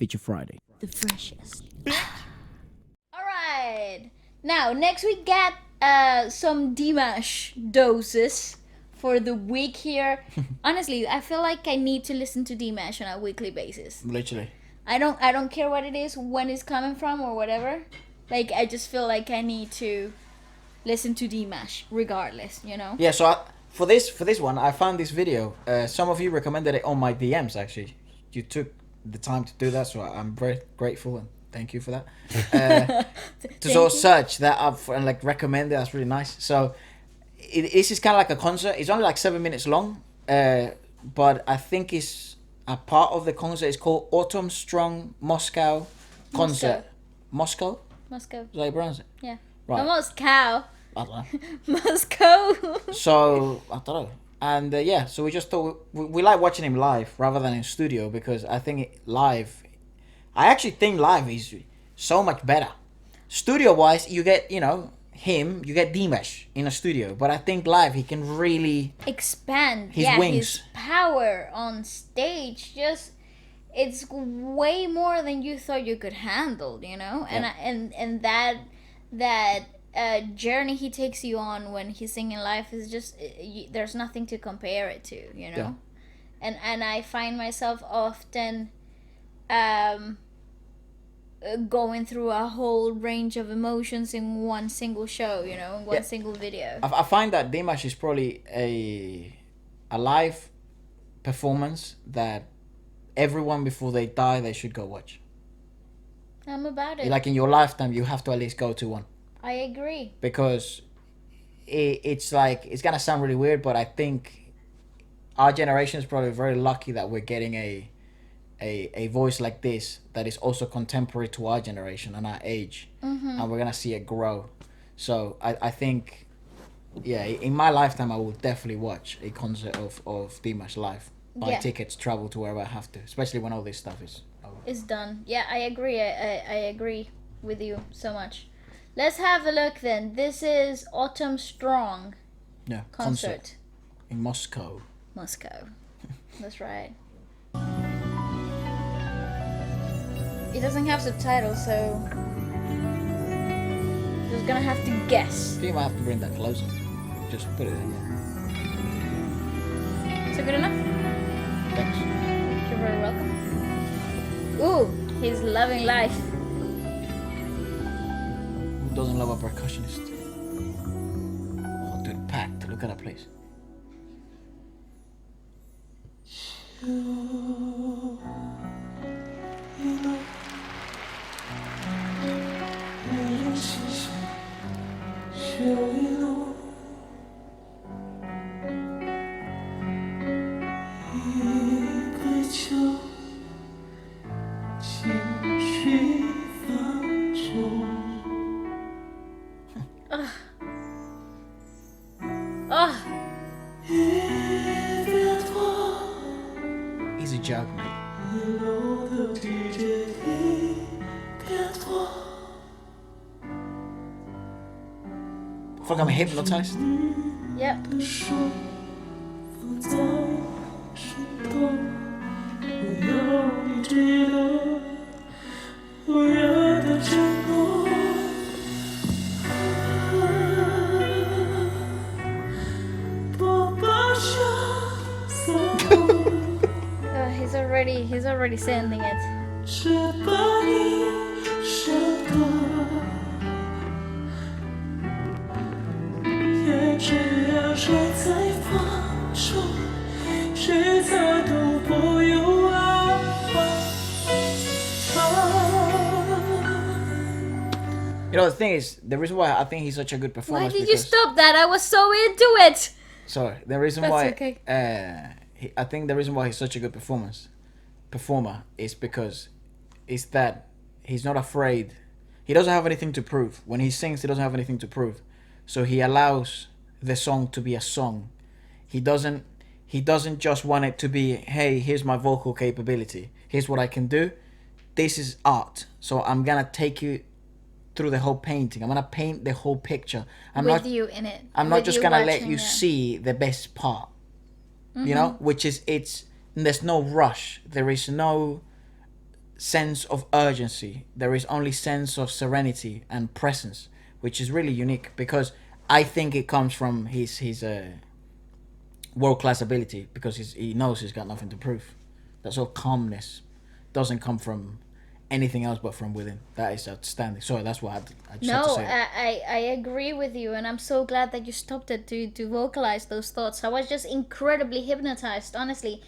Feature Friday. The freshest. Alright. Now, next we got some Dimash doses for the week here. Honestly, I feel like I need to listen to Dimash on a weekly basis. Literally. I don't care what it is, when it's coming from or whatever. Like, I just feel like I need to listen to Dimash regardless, you know? Yeah, so for this one, I found this video. Some of you recommended it on my DMs, actually. You took the time to do that, so I'm very grateful and thank you for that. To sort of search that up and like recommend it, that's really nice. So this is kind of like a concert. It's only like 7 minutes long, but I think it's a part of the concert. It's called Autumn Strong Moscow Concert. Moscow? Moscow. Is that how you pronounce it? Yeah. Right. No, Moscow. I don't know. Moscow. So I don't know. And yeah, so we just thought we like watching him live rather than in studio, because I think I actually think live is so much better. Studio wise, you get, you get Dimash in a studio, but I think live he can really expand his wings. His power on stage. Just, it's way more than you thought you could handle, you know. Yeah. And that journey he takes you on when he's singing live is just, there's nothing to compare it to, you know. Yeah. And I find myself often going through a whole range of emotions in one single show, you know, in one single video. I find that Dimash is probably a live performance that everyone before they die, they should go watch. I'm about it. Like in your lifetime, you have to at least go to one. I agree. Because it's like, it's gonna sound really weird, but I think our generation is probably very lucky that we're getting a voice like this that is also contemporary to our generation and our age. Mm-hmm. And we're gonna see it grow. So I think, yeah, in my lifetime I will definitely watch a concert of Dimash live. Buy tickets, travel to wherever I have to, especially when all this stuff is over. It's done. Yeah, I agree. I agree with you so much. Let's have a look then. This is Autumn Strong. Yeah, concert in Moscow. Moscow. That's right. It doesn't have subtitles, so you're gonna have to guess. You might have to bring that closer. Just put it in there. Is it good enough? Thanks. You're very welcome. Ooh, he's loving life. Who doesn't love a percussionist? Oh, dude, packed. Look at that place. He's a joke, mate. I feel like I'm hypnotized. Yep. He's already sending it. You know, the thing is, the reason why I think he's such a good performer. Why did you stop that? I was so into it. Sorry, the reason That's why okay. I think the reason why he's such a good performer is because it's that he's not afraid. He doesn't have anything to prove. When he sings, he doesn't have anything to prove. So he allows the song to be a song. He doesn't just want it to be, hey, here's my vocal capability. Here's what I can do. This is art. So I'm going to take you through the whole painting. I'm going to paint the whole picture. I'm with not, you in it. I'm not just going to let you see the best part. Mm-hmm. You know, which is, there's no rush. There is no sense of urgency. There is only sense of serenity and presence, which is really unique because I think it comes from his world class ability because he knows he's got nothing to prove. That sort of calmness doesn't come from anything else but from within. That is outstanding. Sorry, that's what I just had to No, say. I agree with you, and I'm so glad that you stopped it to vocalize those thoughts. I was just incredibly hypnotized, honestly.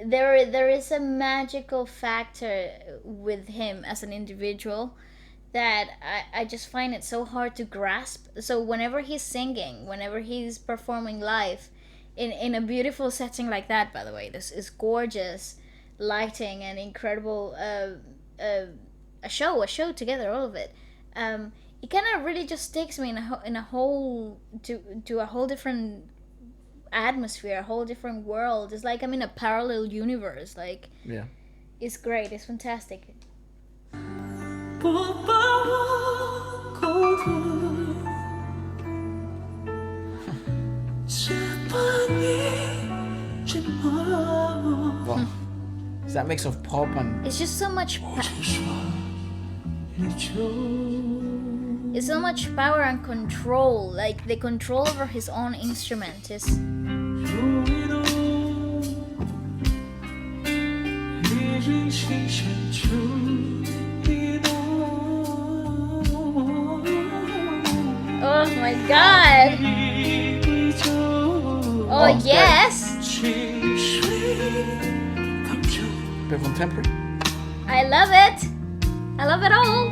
There is a magical factor with him as an individual that I just find it so hard to grasp. So whenever he's singing, whenever he's performing live, in a beautiful setting like that, by the way, this is gorgeous lighting and incredible a show together, all of it. It kind of really just takes me in a whole to a whole different atmosphere, a whole different world. It's like I'm in a parallel universe. Like, Yeah. it's great. It's fantastic. Wow. It's that mix of pop and It's just so much. It's so much power and control. Like the control over his own instrument is. Oh my god! Oh yes! bit of contemporary. I love it! I love it all!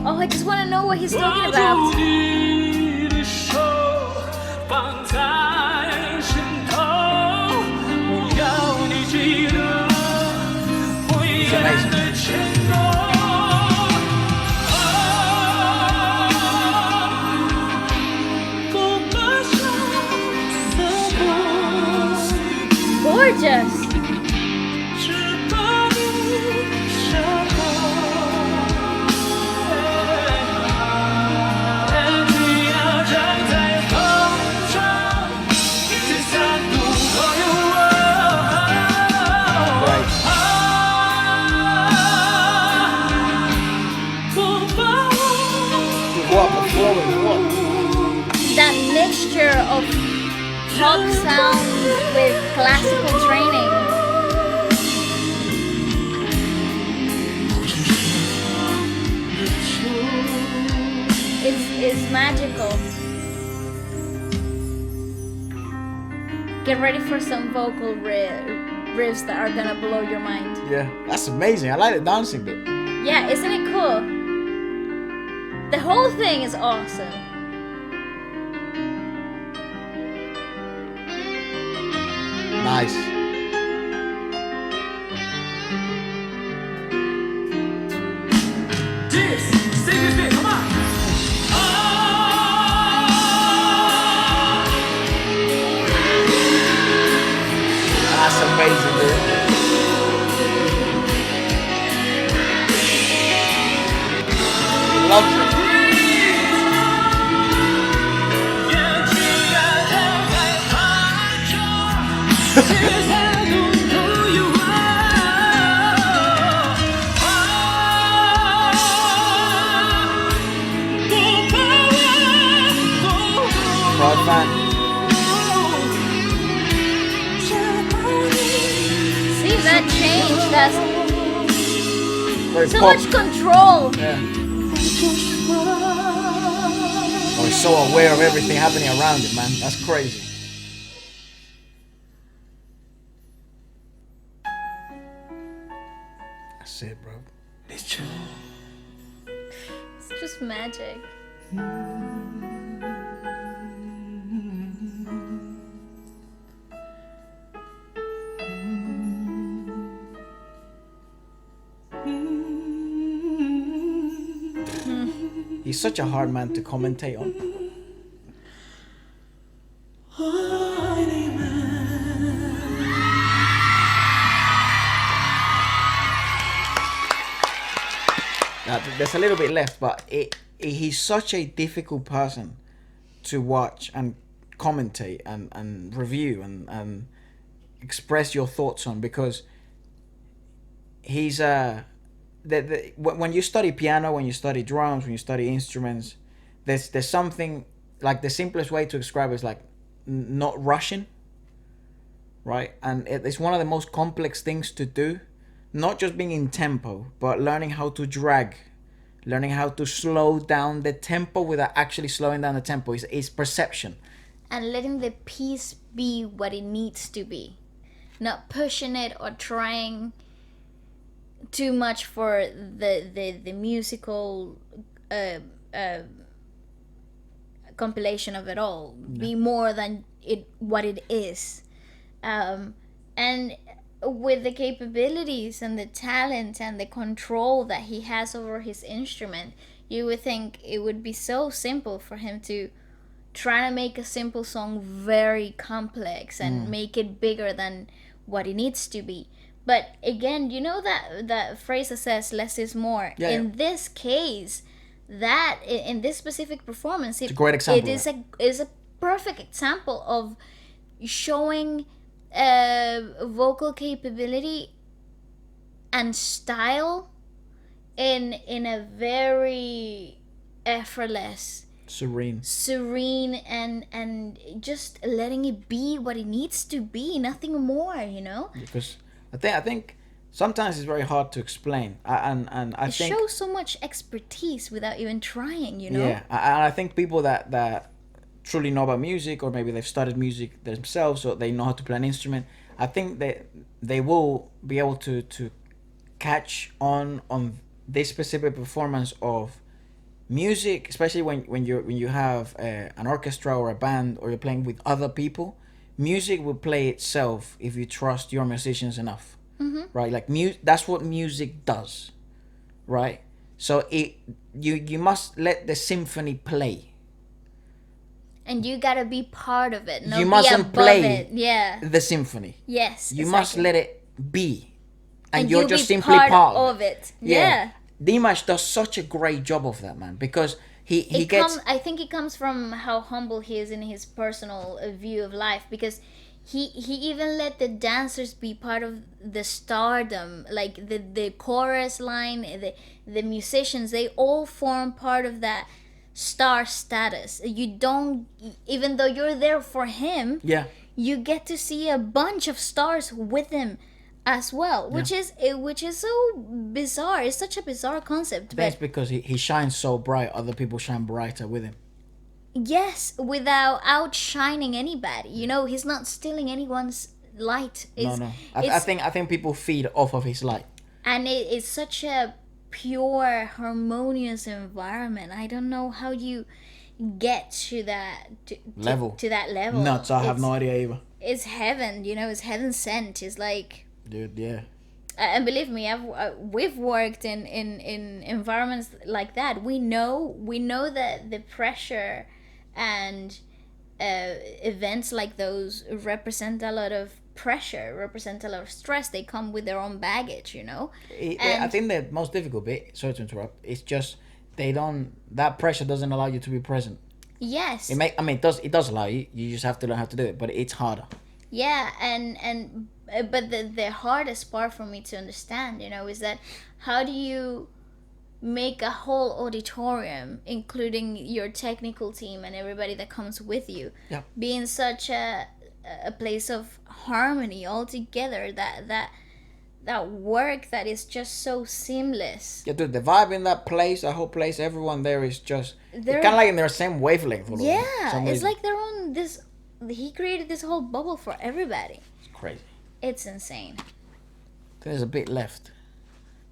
Oh, I just want to know what he's talking about. It's amazing. Gorgeous! That mixture of pop sound with classical training. It's magical. Get ready for some vocal riffs that are gonna blow your mind. Yeah, that's amazing. I like the dancing bit. Yeah, isn't it cool? The whole thing is awesome. Nice. That's amazing, dude. He loves it. Proud fan. See that change? That's Very so pop. much control. Yeah. Oh, he's so aware of everything happening around him, man. That's crazy. That's it, bro. It's just magic. He's such a hard man to commentate on. there's a little bit left, but he's such a difficult person to watch and commentate and review and express your thoughts on, because he's when you study piano, when you study drums, when you study instruments, there's something, like, the simplest way to describe it is like not rushing, right? And it's one of the most complex things to do, not just being in tempo, but learning how to drag, learning how to slow down the tempo without actually slowing down the tempo. Is perception. And letting the piece be what it needs to be, not pushing it or trying too much for the musical compilation of it all. Be more than what it is. And with the capabilities and the talent and the control that he has over his instrument, you would think it would be so simple for him to try to make a simple song very complex and make it bigger than what it needs to be. But again, you know that phrase that says less is more. Yeah, in this case, that in this specific performance, it's a great example. It is a perfect example of showing vocal capability and style in a very effortless, serene and just letting it be what it needs to be, nothing more, you know. Because I think sometimes it's very hard to explain, and I think it shows so much expertise without even trying, you know. Yeah, and I think people that truly know about music, or maybe they've studied music themselves, or they know how to play an instrument, I think that they will be able to catch on this specific performance of music, especially when you have an orchestra or a band, or you're playing with other people. Music will play itself if you trust your musicians enough, right? Like that's what music does, right? So you must let the symphony play. And you gotta be part of it. You mustn't play the symphony. Yes, you must let it be, and you're just simply part of it. Yeah. Dimash does such a great job of that, man, because he gets. I think it comes from how humble he is in his personal view of life, because he even let the dancers be part of the stardom, like the chorus line, the musicians, they all form part of that star status. You don't, even though you're there for him, you get to see a bunch of stars with him as well, which is so bizarre. It's such a bizarre concept. That's because he shines so bright, other people shine brighter with him. Yes, without outshining anybody. You know, he's not stealing anyone's light. No. I think people feed off of his light. And it's such a pure, harmonious environment. I don't know how you get to that level. To that level. Nuts, I have no idea either. It's heaven, you know. It's heaven sent. It's like, dude, yeah. And believe me, we've worked in environments like that. We know that the pressure and events like those represent a lot of pressure, represent a lot of stress. They come with their own baggage, you know. I think the most difficult bit, sorry to interrupt, is just that pressure doesn't allow you to be present. Yes. It does allow you. You just have to learn how to do it, but it's harder. Yeah, but the hardest part for me to understand, you know, is that how do you make a whole auditorium, including your technical team and everybody that comes with you, be in such a place of harmony all together, that work that is just so seamless. Yeah, dude, the vibe in that place, the whole place, everyone there is just kind of like in their same wavelength. Yeah, it's like they're on this. He created this whole bubble for everybody. It's crazy. It's insane. There's a bit left.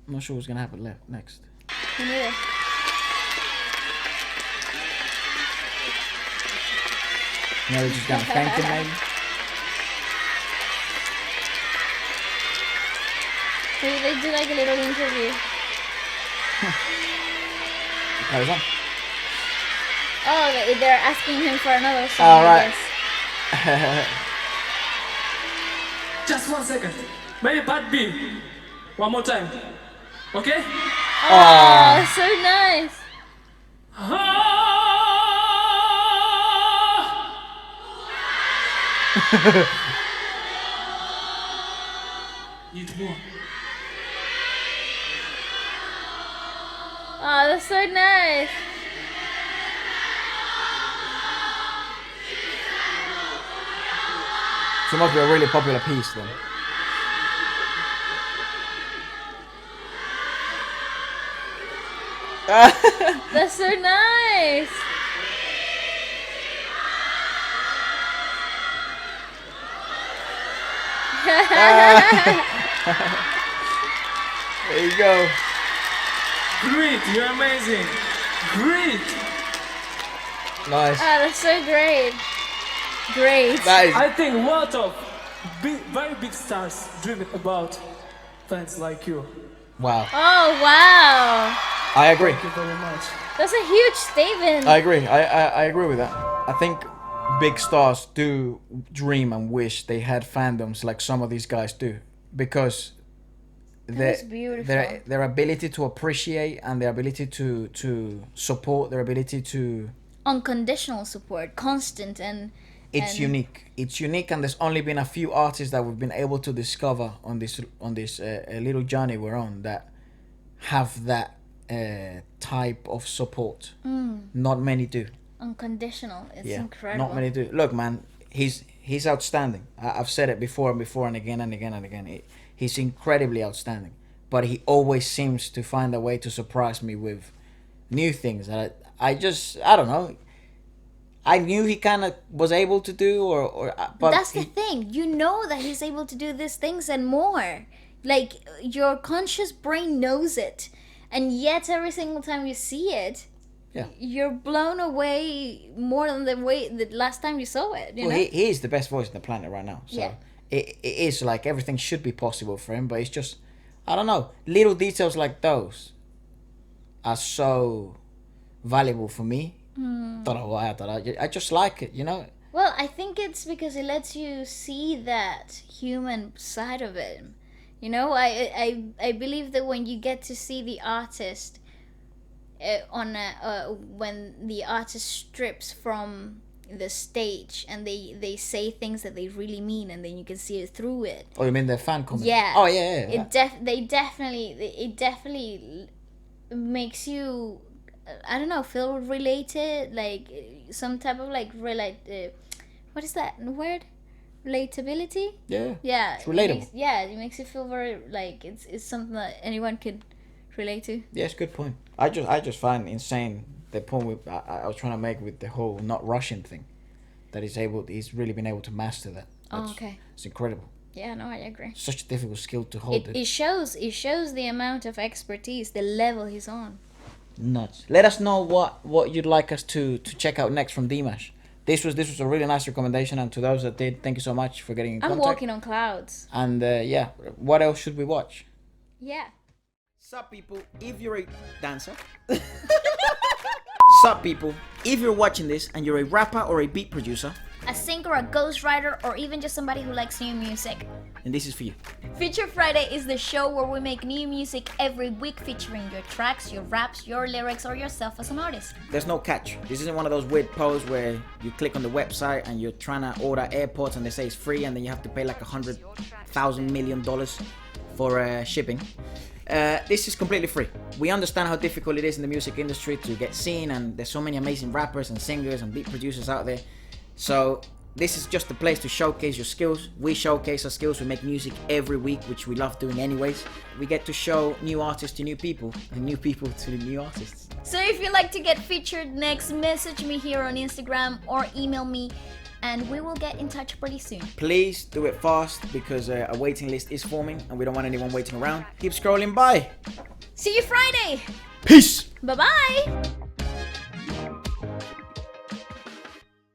I'm not sure what's gonna happen next. Me neither. You know, they're just gonna thank him, maybe. Maybe they do like a little interview. Carries on. Oh, they're asking him for another song. All right. Just 1 second. Maybe part B. One more time. Okay? Oh, so nice. Oh, that's so nice. So it must be a really popular piece then. That's so nice. There you go. Great, you're amazing. Great. Nice. Oh, that's so great. Great. That is, I think a lot of very big stars dream about fans like you. wow. Oh, wow. I agree. Thank you very much. That's a huge statement. I agree. I agree with that. I think big stars do dream and wish they had fandoms like some of these guys do, because That's beautiful. their ability to appreciate and their ability to support, their ability to Unconditional support, constant it's and unique. It's unique, and there's only been a few artists that we've been able to discover on this little journey we're on that have that type of support. Not many do. unconditional. It's incredible. Not many do. Look, man, he's outstanding. I've said it before and before and again and again and again. He's incredibly outstanding, but he always seems to find a way to surprise me with new things that I don't know. I knew he kind of was able to do, but That's the thing. You know that he's able to do these things and more. Like, your conscious brain knows it. And yet, every single time you see it, Yeah. you're blown away more than the last time you saw it. You know? he is the best voice on the planet right now. So Yeah. it is like everything should be possible for him, but it's just, I don't know. Little details like those are so valuable for me. Don't know why. I just like it, you know. Well, I think it's because it lets you see that human side of it. You know, I believe that when you get to see the artist when the artist strips from the stage and they say things that they really mean, and then you can see it through it. Oh, you mean their fan comment? Yeah. Oh yeah. It definitely makes you, I don't know, feel related, like some type of like what is that word? Relatability? Yeah. Yeah. It's relatable. It makes you feel very like it's something that anyone could relate to. Yeah, it's a good point. I just find insane the point I was trying to make with the whole not rushing thing. That he's really been able to master that. Oh, okay. It's incredible. Yeah, no, I agree. Such a difficult skill to hold. It shows the amount of expertise, the level he's on. Nuts. Let us know what you'd like us to check out next from Dimash. This was a really nice recommendation, and to those that did, thank you so much for getting in I'm contact. walking on clouds. And yeah, what else should we watch? Yeah. Sup people, if you're a dancer. Sup people, if you're watching this and you're a rapper or a beat producer, A singer, a ghostwriter, or even just somebody who likes new music. then this is for you. Feature Friday is the show where we make new music every week featuring your tracks, your raps, your lyrics, or yourself as an artist. There's no catch. This isn't one of those weird posts where you click on the website and you're trying to order AirPods and they say it's free, and then you have to pay like $100,000 million for shipping. This is completely free. We understand how difficult it is in the music industry to get seen, and there's so many amazing rappers and singers and beat producers out there. So this is just a place to showcase your skills. We showcase our skills. We make music every week, which we love doing anyways. We get to show new artists to new people, and new people to new artists. So if you'd like to get featured next, message me here on Instagram or email me, and we will get in touch pretty soon. Please do it fast, because a waiting list is forming and we don't want anyone waiting around. Keep scrolling by. See you Friday! Peace! Bye-bye!